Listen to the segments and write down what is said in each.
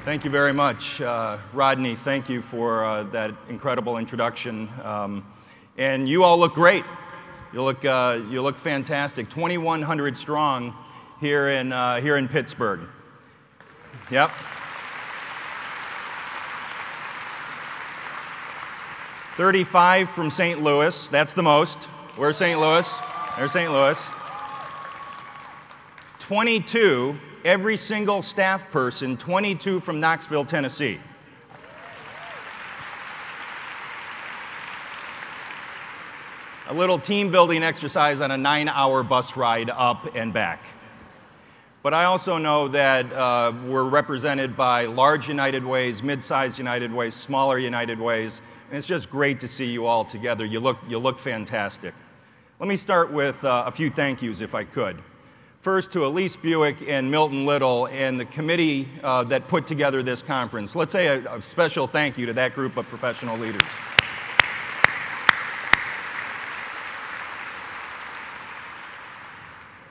Thank you very much. Rodney, thank you for that incredible introduction. And you all look great. You look fantastic. 2,100 strong here in Pittsburgh. Yep. 35 from St. Louis. That's the most. Where's St. Louis? There's St. Louis. 22, every single staff person, 22 from Knoxville, Tennessee. A little team building exercise on a 9-hour bus ride up and back. But I also know that we're represented by large United Ways, mid-sized United Ways, smaller United Ways, and it's just great to see you all together. You look fantastic. Let me start with a few thank yous, if I could. First, to Elise Buick and Milton Little and the committee that put together this conference. Let's say a special thank you to that group of professional leaders.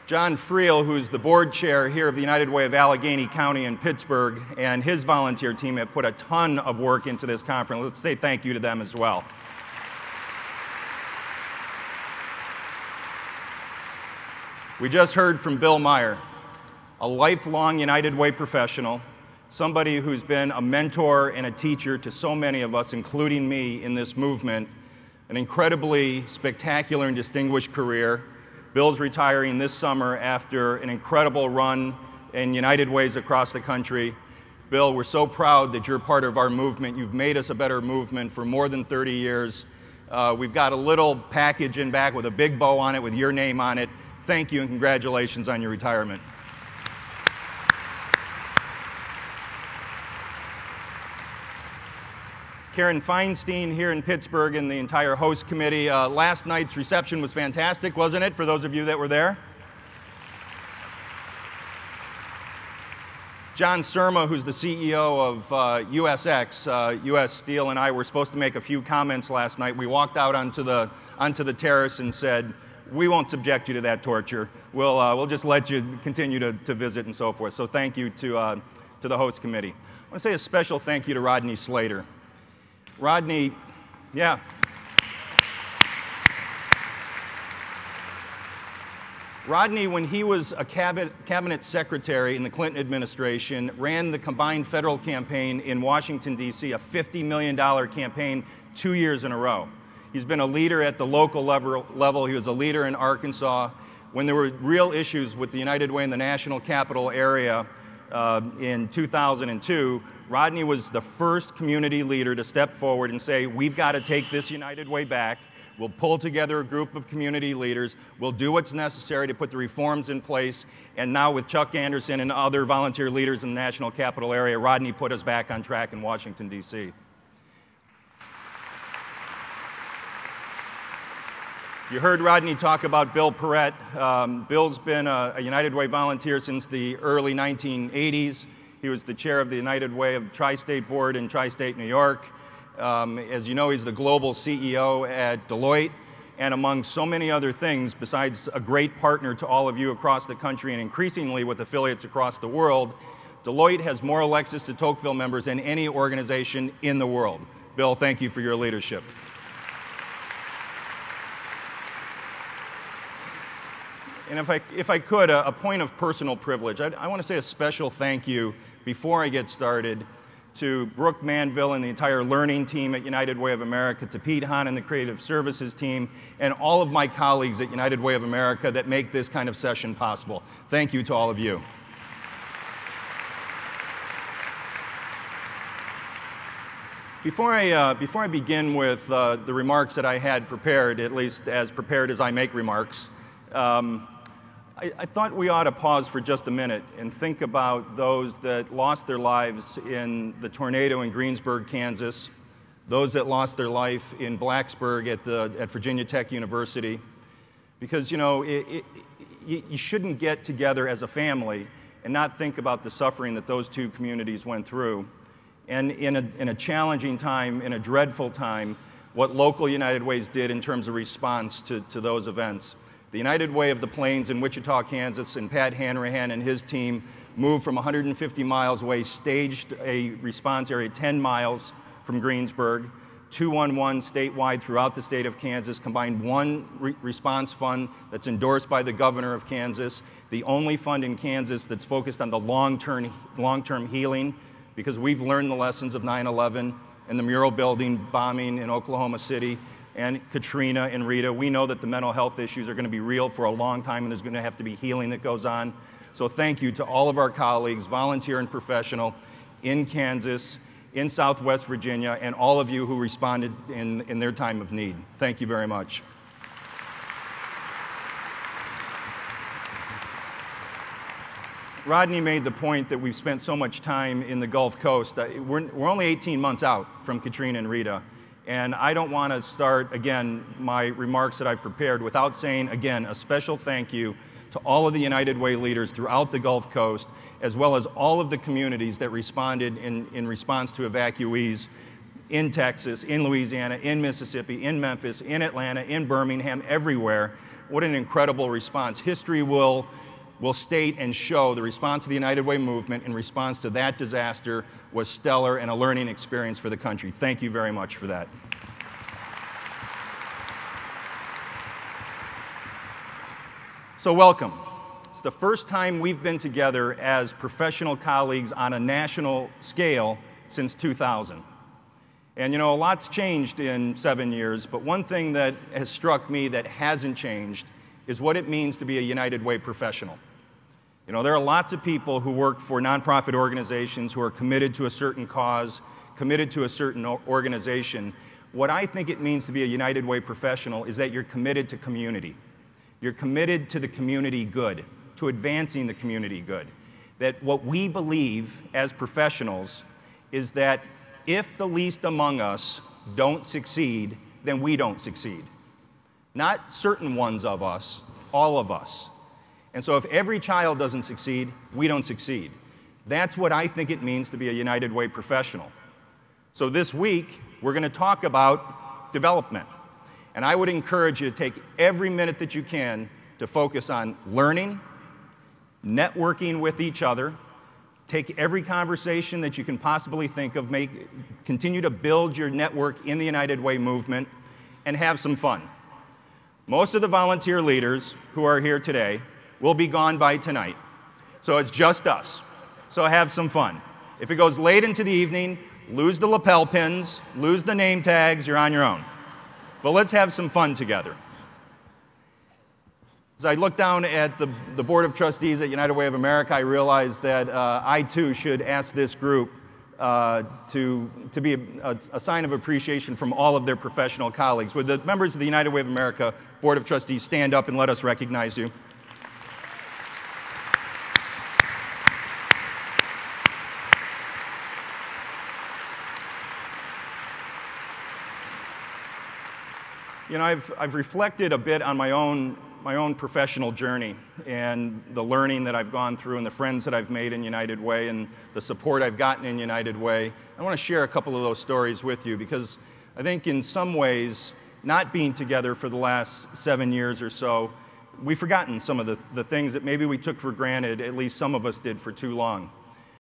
John Friel, who's the board chair here of the United Way of Allegheny County in Pittsburgh, and his volunteer team have put a ton of work into this conference. Let's say thank you to them as well. We just heard from Bill Meyer, a lifelong United Way professional, somebody who's been a mentor and a teacher to so many of us, including me, in this movement, an incredibly spectacular and distinguished career. Bill's retiring this summer after an incredible run in United Ways across the country. Bill, we're so proud that you're part of our movement. You've made us a better movement for more than 30 years. We've got a little package in back with a big bow on it with your name on it. Thank you and congratulations on your retirement. Karen Feinstein here in Pittsburgh and the entire host committee. Last night's reception was fantastic, wasn't it, for those of you that were there? John Surma, who's the CEO of USX, US Steel, and I were supposed to make a few comments last night. We walked out onto the terrace and said, we won't subject you to that torture. We'll just let you continue to visit and so forth. So thank you to the host committee. I want to say a special thank you to Rodney Slater. Rodney, yeah. Rodney, when he was a cabinet secretary in the Clinton administration, ran the combined federal campaign in Washington, D.C., a $50 million campaign 2 years in a row. He's been a leader at the local level. He was a leader in Arkansas. When there were real issues with the United Way in the national capital area in 2002, Rodney was the first community leader to step forward and say, we've got to take this United Way back. We'll pull together a group of community leaders. We'll do what's necessary to put the reforms in place. And now with Chuck Anderson and other volunteer leaders in the national capital area, Rodney put us back on track in Washington, D.C. You heard Rodney talk about Bill Perrett. Bill's been a United Way volunteer since the early 1980s. He was the chair of the United Way of Tri-State Board in Tri-State, New York. As you know, he's the global CEO at Deloitte, and among so many other things, besides a great partner to all of you across the country and increasingly with affiliates across the world, Deloitte has more Alexis de Tocqueville members than any organization in the world. Bill, thank you for your leadership. And if I could, a point of personal privilege. I want to say a special thank you before I get started to Brooke Manville and the entire learning team at United Way of America, to Pete Hahn and the creative services team, and all of my colleagues at United Way of America that make this kind of session possible. Thank you to all of you. Before I begin with the remarks that I had prepared, at least as prepared as I make remarks, I thought we ought to pause for just a minute and think about those that lost their lives in the tornado in Greensburg, Kansas, those that lost their life in Blacksburg at Virginia Tech University. Because, you know, you shouldn't get together as a family and not think about the suffering that those two communities went through. And in a challenging time, in a dreadful time, what local United Ways did in terms of response to those events. The United Way of the Plains in Wichita, Kansas, and Pat Hanrahan and his team moved from 150 miles away, staged a response area 10 miles from Greensburg, 211 statewide throughout the state of Kansas, combined one response fund that's endorsed by the governor of Kansas, the only fund in Kansas that's focused on the long-term healing, because we've learned the lessons of 9/11 and the mural building bombing in Oklahoma City and Katrina and Rita. We know that the mental health issues are going to be real for a long time, and there's going to have to be healing that goes on. So thank you to all of our colleagues, volunteer and professional, in Kansas, in Southwest Virginia, and all of you who responded in their time of need. Thank you very much. Rodney made the point that we've spent so much time in the Gulf Coast. We're only 18 months out from Katrina and Rita, and I don't want to start, again, my remarks that I've prepared without saying, again, a special thank you to all of the United Way leaders throughout the Gulf Coast, as well as all of the communities that responded in response to evacuees in Texas, in Louisiana, in Mississippi, in Memphis, in Atlanta, in Birmingham, everywhere. What an incredible response. History will state and show the response of the United Way movement in response to that disaster was stellar and a learning experience for the country. Thank you very much for that. So welcome. It's the first time we've been together as professional colleagues on a national scale since 2000. And you know, a lot's changed in 7 years, but one thing that has struck me that hasn't changed is what it means to be a United Way professional. You know, there are lots of people who work for nonprofit organizations who are committed to a certain cause, committed to a certain organization. What I think it means to be a United Way professional is that you're committed to community. You're committed to the community good, to advancing the community good. That what we believe as professionals is that if the least among us don't succeed, then we don't succeed. Not certain ones of us, all of us. And so if every child doesn't succeed, we don't succeed. That's what I think it means to be a United Way professional. So this week, we're going to talk about development. And I would encourage you to take every minute that you can to focus on learning, networking with each other, take every conversation that you can possibly think of, continue to build your network in the United Way movement, and have some fun. Most of the volunteer leaders who are here today will be gone by tonight. So it's just us. So have some fun. If it goes late into the evening, lose the lapel pins, lose the name tags, you're on your own. But let's have some fun together. As I look down at the Board of Trustees at United Way of America, I realized that I too should ask this group to be a sign of appreciation from all of their professional colleagues. Would the members of the United Way of America Board of Trustees stand up and let us recognize you? You know, I've reflected a bit on my own professional journey and the learning that I've gone through and the friends that I've made in United Way and the support I've gotten in United Way. I want to share a couple of those stories with you because I think in some ways, not being together for the last 7 years or so, we've forgotten some of the things that maybe we took for granted, at least some of us did, for too long.